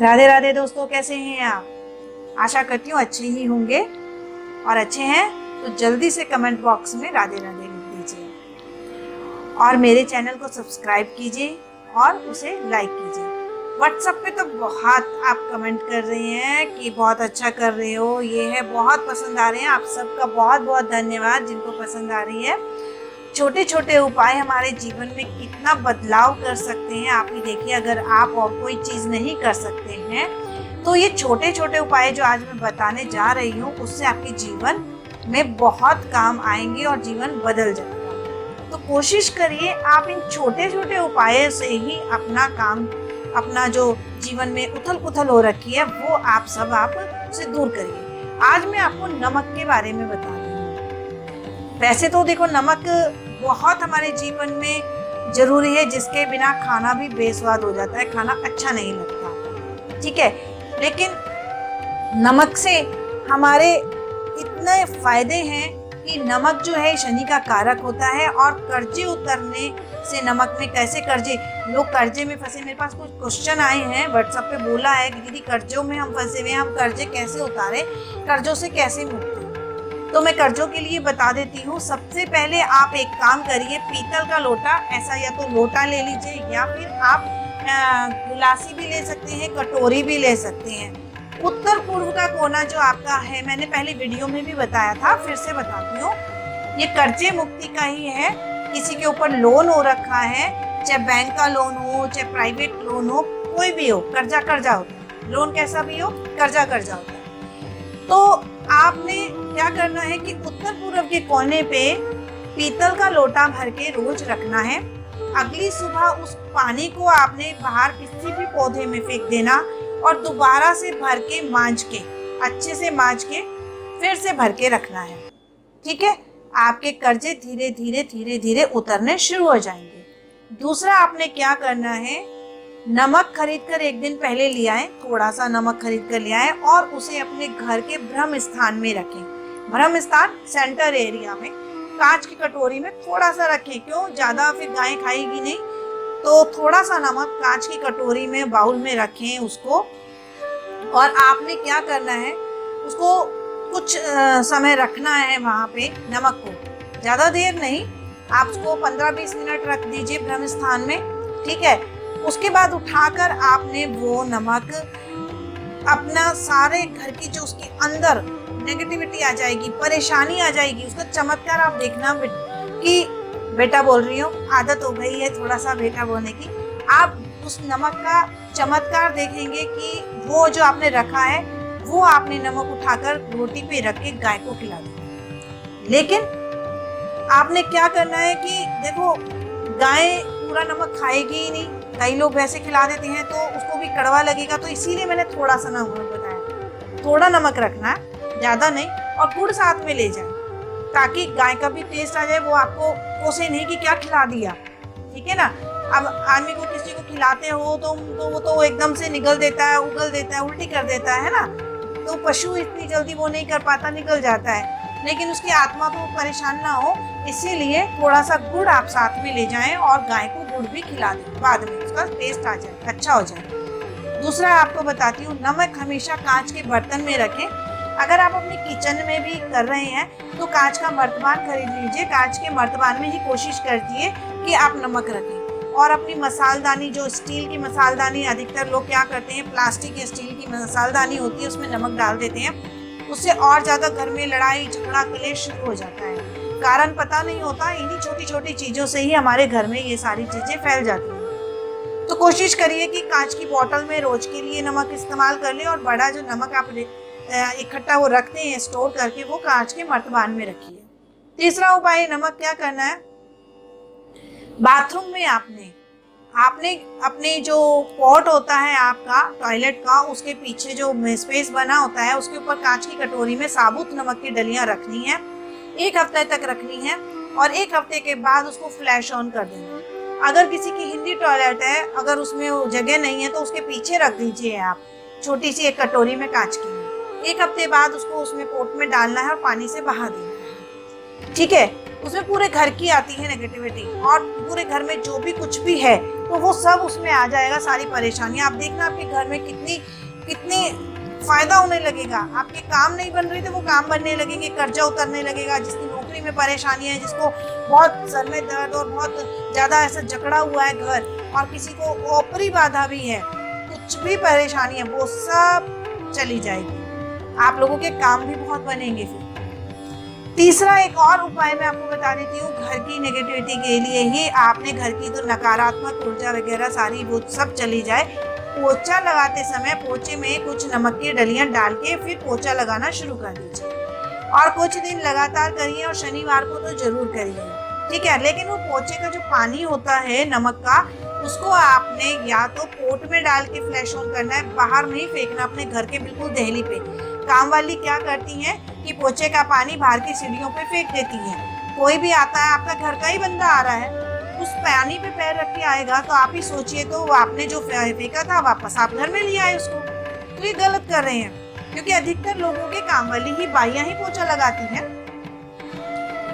राधे राधे दोस्तों, कैसे हैं आप? आशा करती हूँ अच्छे ही होंगे। और अच्छे हैं तो जल्दी से कमेंट बॉक्स में राधे राधे लिख दीजिए और मेरे चैनल को सब्सक्राइब कीजिए और उसे लाइक कीजिए। व्हाट्सएप पे तो बहुत आप कमेंट कर रहे हैं कि बहुत अच्छा कर रहे हो, ये है, बहुत पसंद आ रहे हैं। आप सबका बहुत बहुत धन्यवाद जिनको पसंद आ रही है। छोटे छोटे उपाय हमारे जीवन में कितना बदलाव कर सकते हैं, आप ही देखिए। अगर आप और कोई चीज़ नहीं कर सकते हैं तो ये छोटे छोटे उपाय जो आज मैं बताने जा रही हूँ उससे आपके जीवन में बहुत काम आएंगे और जीवन बदल जाएगा। तो कोशिश करिए आप इन छोटे छोटे उपायों से ही अपना काम, अपना जो जीवन में उथल पुथल हो रखी है वो आप उसे दूर करिए। आज मैं आपको नमक के बारे में बता रही हूँ। वैसे तो देखो, नमक बहुत हमारे जीवन में जरूरी है, जिसके बिना खाना भी बेस्वाद हो जाता है, खाना अच्छा नहीं लगता, ठीक है। लेकिन नमक से हमारे इतने फायदे हैं कि नमक जो है शनि का कारक होता है। और कर्जे उतरने से, नमक में कैसे कर्जे, लोग कर्जे में फंसे, मेरे पास कुछ क्वेश्चन आए हैं, व्हाट्सएप पे बोला है कि दीदी कर्जों में हम फंसे हुए हैं, हम कर्जे कैसे उतारे, कर्जों से कैसे मुक्त। तो मैं कर्जों के लिए बता देती हूँ। सबसे पहले आप एक काम करिए, पीतल का लोटा, ऐसा या तो लोटा ले लीजिए या फिर आप गिलासी भी ले सकते हैं, कटोरी भी ले सकते हैं। उत्तर पूर्व का कोना जो आपका है, मैंने पहले वीडियो में भी बताया था, फिर से बताती हूँ, ये कर्जे मुक्ति का ही है। किसी के ऊपर लोन हो रखा है, चाहे बैंक का लोन हो, चाहे प्राइवेट लोन हो, कोई भी हो, कर्जा कर्जा होता है, लोन कैसा भी हो, कर्जा कर्जा होता है। तो आपने क्या करना है कि उत्तर पूर्व के कोने पे पीतल का लोटा भर के रोज रखना है। अगली सुबह उस पानी को आपने बाहर किसी भी पौधे में फेंक देना और दोबारा से भर के मांज के, अच्छे से मांज के फिर से भर के रखना है, ठीक है। आपके कर्जे धीरे धीरे धीरे धीरे उतरने शुरू हो जाएंगे। दूसरा आपने क्या करना है, नमक खरीद कर एक दिन पहले ले आए, थोड़ा सा नमक खरीद कर ले आए और उसे अपने घर के ब्रह्म स्थान में रखें। ब्रह्म स्थान सेंटर एरिया में, कांच की कटोरी में थोड़ा सा रखें, क्यों, ज्यादा फिर गाय खाएगी नहीं, तो थोड़ा सा नमक कांच की कटोरी में, बाउल में रखें उसको। और आपने क्या करना है, उसको कुछ समय रखना है वहां पे, नमक को ज्यादा देर नहीं, आप उसको 15-20 मिनट रख दीजिए ब्रह्म स्थान में, ठीक है। उसके बाद उठाकर आपने वो नमक अपना सारे घर की जो उसके अंदर नेगेटिविटी आ जाएगी, परेशानी आ जाएगी, उसका चमत्कार आप देखना कि बेटा बोल रही हूँ, आदत हो गई है थोड़ा सा बेटा बोलने की। आप उस नमक का चमत्कार देखेंगे कि वो जो आपने रखा है वो आपने नमक उठाकर रोटी पे रख के गाय को खिला दें। लेकिन आपने क्या करना है कि देखो, गाय पूरा नमक खाएगी ही नहीं, कई लोग वैसे खिला देते हैं तो उसको भी कड़वा लगेगा, तो इसीलिए मैंने थोड़ा सा नमक बताया, थोड़ा नमक रखना है, ज्यादा नहीं, और गुड़ साथ में ले जाए ताकि गाय का भी टेस्ट आ जाए, वो आपको कोसे नहीं कि क्या खिला दिया, ठीक है ना। अब आदमी को, किसी को खिलाते हो तो वो तो एकदम से निगल देता है, उगल देता है, उल्टी कर देता है ना, तो पशु इतनी जल्दी वो नहीं कर पाता, निकल जाता है, लेकिन उसकी आत्मा को परेशान ना हो, इसीलिए थोड़ा सा गुड़ आप साथ में ले जाएं और गाय को गुड़ भी खिला दें, बाद में उसका टेस्ट आ जाए, अच्छा हो जाए। दूसरा आपको बताती हूँ, नमक हमेशा कांच के बर्तन में रखें। अगर आप अपने किचन में भी कर रहे हैं तो कांच का मर्तबान खरीद लीजिए, कांच के मर्तबान में ही कोशिश करती है कि आप नमक रखें। और अपनी मसालदानी, जो स्टील की मसालदानी, अधिकतर लोग क्या करते हैं, प्लास्टिक या स्टील की मसालदानी होती है, उसमें नमक डाल देते हैं, उससे और ज्यादा घर में लड़ाई झगड़ा क्लेश शुरू हो जाता है। कारण पता नहीं होता, इन्हीं छोटी छोटी चीजों से ही हमारे घर में ये सारी चीजें फैल जाती हैं। तो कोशिश करिए कि कांच की बोतल में रोज के लिए नमक इस्तेमाल कर ले, और बड़ा जो नमक आप इकट्ठा वो रखते हैं स्टोर करके, वो कांच के मर्तबान में रखिए। तीसरा उपाय, नमक क्या करना है, बाथरूम में आपने अपने जो पॉट होता है आपका टॉयलेट का, उसके पीछे जो स्पेस बना होता है, उसके ऊपर कांच की कटोरी में साबुत नमक की डलियां रखनी है, 1 हफ्ते तक रखनी है, और 1 हफ्ते के बाद उसको फ्लैश ऑन कर देना। अगर किसी की हिंदी टॉयलेट है, अगर उसमें वो जगह नहीं है तो उसके पीछे रख दीजिए आप, छोटी सी एक कटोरी में कांच की में। 1 हफ्ते बाद उसको उसमें पोट में डालना है और पानी से बहा देना है, ठीक है। उसमें पूरे घर की आती है नेगेटिविटी, और पूरे घर में जो भी कुछ भी है तो वो सब उसमें आ जाएगा, सारी परेशानियां। आप देखना आपके घर में कितनी कितनी फायदा होने लगेगा। आपके काम नहीं बन रहे थे वो काम बनने लगेंगे, कर्जा उतरने लगेगा। जिसकी नौकरी में परेशानी है, जिसको बहुत सर में दर्द और बहुत ज्यादा ऐसा जकड़ा हुआ है घर, और किसी को ऊपरी बाधा भी है, कुछ भी परेशानी है वो सब चली जाएगी। आप लोगों के काम भी बहुत बनेंगे। फिर तीसरा एक और उपाय मैं आपको बता देती हूँ घर की नेगेटिविटी के लिए ही। आपने घर की तो नकारात्मक ऊर्जा वगैरह सारी वो सब चली जाए। पोछा लगाते समय पोछे में कुछ नमक की डलियां डाल के फिर पोछा लगाना शुरू कर दीजिए, और कुछ दिन लगातार करिए, और शनिवार को तो जरूर करिए, ठीक है। लेकिन वो पोछे का जो पानी होता है नमक का, उसको आपने या तो पोट में डाल के फ्लैश ऑन करना है, बाहर नहीं फेंकना अपने घर के बिल्कुल दहली पे। काम वाली क्या करती हैं कि पोछे का पानी बाहर की सीढ़ियों पे फेंक देती हैं। कोई भी आता है, आपका घर का ही बंदा आ रहा है, उस पानी पे पैर रख के आएगा तो आप ही सोचिए, तो आपने जो फेंका था वापस आप घर में ले आए उसको। तो ये गलत कर रहे हैं, क्योंकि अधिकतर लोगों के काम वाली ही बाइयां ही पोछा लगाती हैं,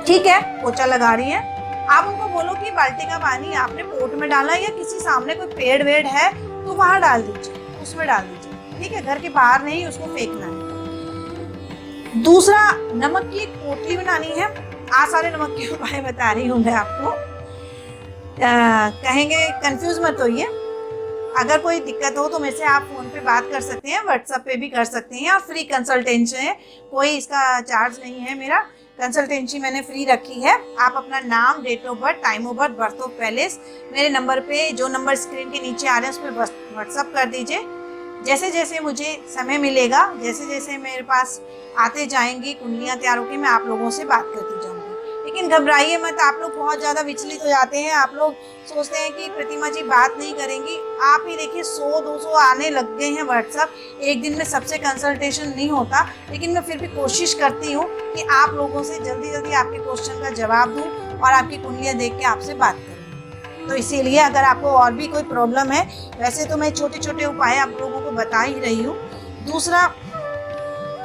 ठीक है। पोछा लगा रही हैं, आप उनको बोलो कि बाल्टी का पानी आपने पोट में डाला, या किसी सामने कोई पेड़ वेड़ है तो वहां डाल दीजिए, उसमें डाल दीजिए, ठीक है। घर के बाहर नहीं उसको फेंकना है। दूसरा, नमक की एक पोटली बनानी है। आज सारे नमक के उपाय बता रही हूँ मैं आपको, कहेंगे कंफ्यूज मत होइए। अगर कोई दिक्कत हो तो मेरे से आप फोन पे बात कर सकते हैं, व्हाट्सएप पे भी कर सकते हैं, और फ्री कंसल्टेंसी है, कोई इसका चार्ज नहीं है। मेरा कंसल्टेंसी मैंने फ्री रखी है। आप अपना नाम, date of birth, time of birth, birth of palace मेरे नंबर पे, जो नंबर स्क्रीन के नीचे आ रहे हैं उस पर व्हाट्सएप कर दीजिए। जैसे जैसे मुझे समय मिलेगा, जैसे जैसे मेरे पास आते जाएंगी कुंडलियाँ तैयार होकर, मैं आप लोगों से बात करती जाऊँगी। लेकिन घबराइए मत, आप लोग बहुत ज़्यादा विचलित हो जाते हैं। आप लोग सोचते हैं कि प्रतिमा जी बात नहीं करेंगी। आप ही देखिए 100-200 आने लग गए हैं व्हाट्सएप। एक दिन में सबसे कंसल्टेशन नहीं होता, लेकिन मैं फिर भी कोशिश करती हूँ कि आप लोगों से जल्दी जल्दी आपके क्वेश्चन का जवाब दूँ और आपकी कुंडलियाँ देख के आपसे बात करूँ। तो इसीलिए अगर आपको और भी कोई प्रॉब्लम है, वैसे तो मैं छोटे छोटे उपाय आप लोगों को बता ही रही हूँ। दूसरा,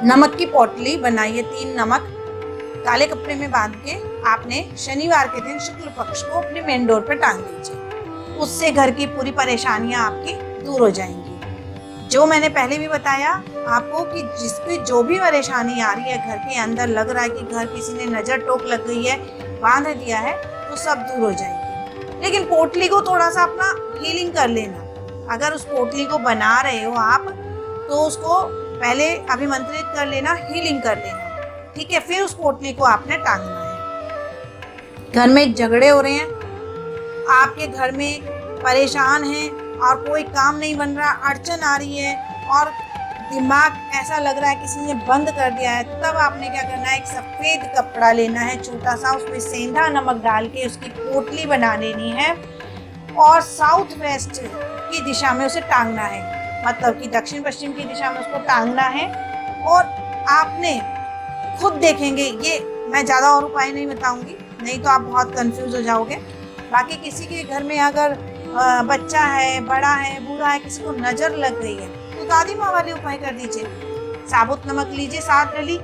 नमक की पोटली बनाइए, 3 नमक काले कपड़े में बांध के आपने शनिवार के दिन शुक्ल पक्ष को अपने मेन डोर पर टांग दीजिए। उससे घर की पूरी परेशानियां आपकी दूर हो जाएंगी। जो मैंने पहले भी बताया आपको कि जिसकी जो भी परेशानी आ रही है, घर के अंदर लग रहा है कि घर किसी ने नजर टोक लग गई है, बांध दिया है, तो सब दूर हो जाएगी। लेकिन पोटली को थोड़ा सा अपना हीलिंग कर लेना। अगर उस पोटली को बना रहे हो आप, तो उसको पहले अभिमंत्रित कर लेना, हीलिंग कर लेना, ठीक है। फिर उस पोटली को आपने टांगना है। घर में झगड़े हो रहे हैं, आपके घर में परेशान हैं और कोई काम नहीं बन रहा, अड़चन आ रही है और दिमाग ऐसा लग रहा है किसी ने बंद कर दिया है, तब आपने क्या करना है, एक सफ़ेद कपड़ा लेना है छोटा सा, उसमें सेंधा नमक डाल के उसकी पोटली बना लेनी है और साउथ वेस्ट की दिशा में उसे टांगना है, मतलब कि दक्षिण पश्चिम की दिशा में उसको टांगना है। और आपने खुद देखेंगे, ये मैं ज़्यादा और उपाय नहीं बताऊंगी, नहीं तो आप बहुत कंफ्यूज हो जाओगे। बाकी किसी के घर में अगर बच्चा है, बड़ा है, बूढ़ा है, किसी को नज़र लग गई है, तो दादी माँ वाले उपाय कर दीजिए। साबुत नमक लीजिए 7 डली,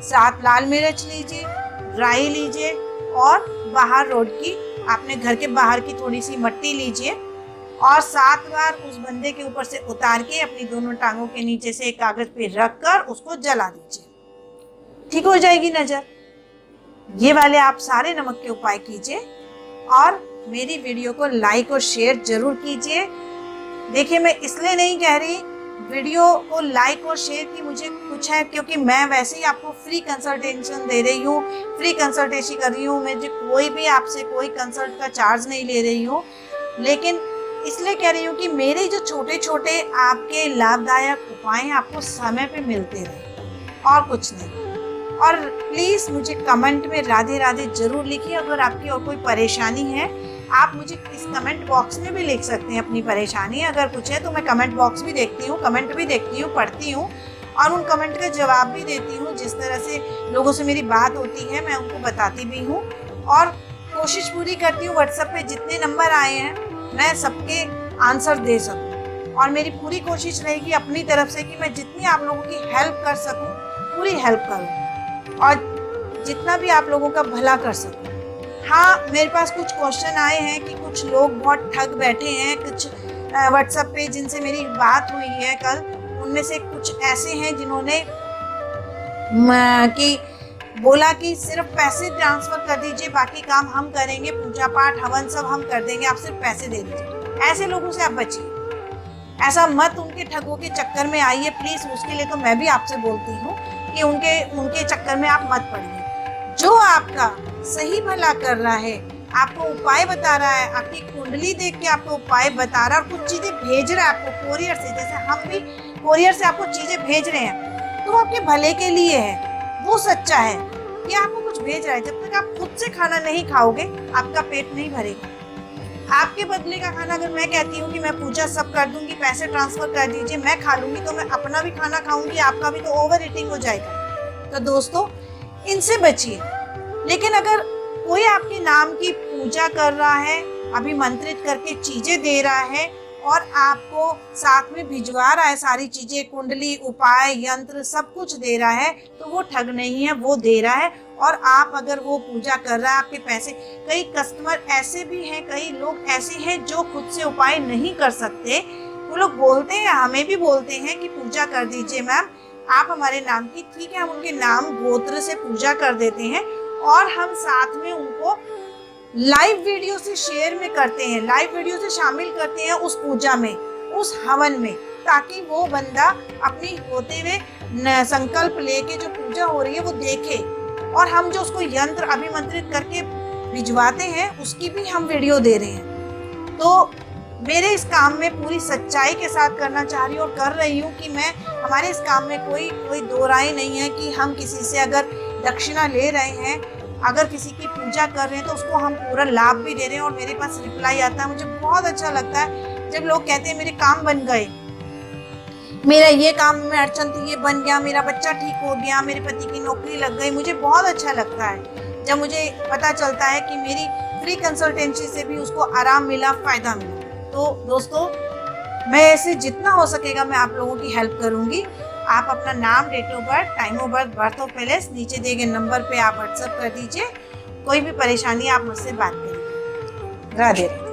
7 लाल मिर्च लीजिए, राई लीजिए, और बाहर रोड की, आपने घर के बाहर की थोड़ी सी मट्टी लीजिए और 7 बार उस बंदे के ऊपर से उतार के अपनी दोनों टांगों के नीचे से एक कागज पे रख कर उसको जला दीजिए, ठीक हो जाएगी नजर। ये वाले आप सारे नमक के उपाय कीजिए और मेरी वीडियो को लाइक और शेयर जरूर कीजिए। देखिए, मैं इसलिए नहीं कह रही वीडियो को लाइक और शेयर की मुझे कुछ है, क्योंकि मैं वैसे ही आपको फ्री कंसल्टेशन दे रही हूँ, फ्री कंसल्टेशन कर रही हूँ, मुझे कोई भी आपसे कोई कंसल्ट का चार्ज नहीं ले रही हूँ। लेकिन इसलिए कह रही हूँ कि मेरे जो छोटे छोटे आपके लाभदायक उपाय आपको समय पे मिलते रहे और कुछ नहीं। और प्लीज़ मुझे कमेंट में राधे राधे जरूर लिखिए। अगर आपकी और कोई परेशानी है, आप मुझे इस कमेंट बॉक्स में भी लिख सकते हैं अपनी परेशानी। अगर कुछ है तो मैं कमेंट बॉक्स भी देखती हूँ, कमेंट भी देखती हूँ, पढ़ती हूँ और उन कमेंट का जवाब भी देती हूँ। जिस तरह से लोगों से मेरी बात होती है मैं उनको बताती भी हूँ और कोशिश पूरी करती हूँ व्हाट्सएप पे जितने नंबर आए हैं मैं सबके आंसर दे सकूँ। और मेरी पूरी कोशिश रहेगी अपनी तरफ से कि मैं जितनी आप लोगों की हेल्प कर सकूँ पूरी हेल्प करूँ और जितना भी आप लोगों का भला कर सकूँ। हाँ, मेरे पास कुछ क्वेश्चन आए हैं कि कुछ लोग बहुत ठग बैठे हैं, कुछ व्हाट्सएप पे जिनसे मेरी बात हुई है कल, उनमें से कुछ ऐसे हैं जिन्होंने कि बोला कि सिर्फ पैसे ट्रांसफर कर दीजिए, बाकी काम हम करेंगे, पूजा पाठ हवन सब हम कर देंगे, आप सिर्फ पैसे दे दीजिए। ऐसे लोगों से आप बचिए, ऐसा मत उनके ठगों के चक्कर में आइए प्लीज। उसके लिए तो मैं भी आपसे बोलती हूँ कि उनके चक्कर में आप मत पड़िए। जो आपका सही भला कर रहा है, आपको उपाय बता रहा है, आपकी कुंडली देख के आपको उपाय बता रहा है और कुछ चीजें भेज रहा है आपको कोरियर से, जैसे हम भी कोरियर से आपको चीजें भेज रहे हैं, तो वो आपके भले के लिए है, वो सच्चा है कि आपको कुछ भेज रहा है। जब तक आप खुद से खाना नहीं खाओगे, आपका पेट नहीं भरेगा। आपके बदले का खाना अगर मैं कहती हूँ कि मैं पूजा सब कर दूंगी, पैसे ट्रांसफर कर दीजिए, मैं खा लूंगी, तो मैं अपना भी खाना खाऊंगी, आपका भी, तो ओवर ईटिंग हो जाएगा। तो दोस्तों, इनसे बचिए। लेकिन अगर कोई आपके नाम की पूजा कर रहा है, अभिमंत्रित करके चीजें दे रहा है और आपको साथ में भिजवा रहा है सारी चीजें, कुंडली, उपाय, यंत्र सब कुछ दे रहा है, तो वो ठग नहीं है, वो दे रहा है। और आप अगर वो पूजा कर रहा है, आपके पैसे, कई कस्टमर ऐसे भी हैं, कई लोग ऐसे हैं जो खुद से उपाय नहीं कर सकते, वो लोग बोलते हैं, हमें भी बोलते हैं कि पूजा कर दीजिए मैम आप हमारे नाम की। ठीक है, हम उनके नाम गोत्र से पूजा कर देते हैं और हम साथ में उनको लाइव वीडियो से शेयर में करते हैं, लाइव वीडियो से शामिल करते हैं उस पूजा में, उस हवन में, ताकि वो बंदा अपनी होते हुए संकल्प लेके जो पूजा हो रही है वो देखे। और हम जो उसको यंत्र अभिमंत्रित करके भिजवाते हैं, उसकी भी हम वीडियो दे रहे हैं। तो मेरे इस काम में पूरी सच्चाई के साथ करना चाह रही हूँ और कर रही हूँ कि मैं, हमारे इस काम में कोई दो राय नहीं है कि हम किसी से अगर दक्षिणा ले रहे हैं, अगर किसी की पूजा कर रहे हैं, तो उसको हम पूरा लाभ भी दे रहे हैं। और मेरे पास रिप्लाई आता है, मुझे बहुत अच्छा लगता है जब लोग कहते हैं मेरे काम बन गए, मेरा ये काम में अड़चन थी ये बन गया, मेरा बच्चा ठीक हो गया, मेरे पति की नौकरी लग गई। मुझे बहुत अच्छा लगता है जब मुझे पता चलता है कि मेरी फ्री कंसल्टेंसी से भी उसको आराम मिला, फायदा मिला। तो दोस्तों, मैं ऐसे जितना हो सकेगा मैं आप लोगों की हेल्प करूंगी। आप अपना नाम, date of birth, time of birth, birth of palace नीचे दिए गए नंबर पे आप व्हाट्सएप कर दीजिए। कोई भी परेशानी आप मुझसे बात करिए। राधे राधे।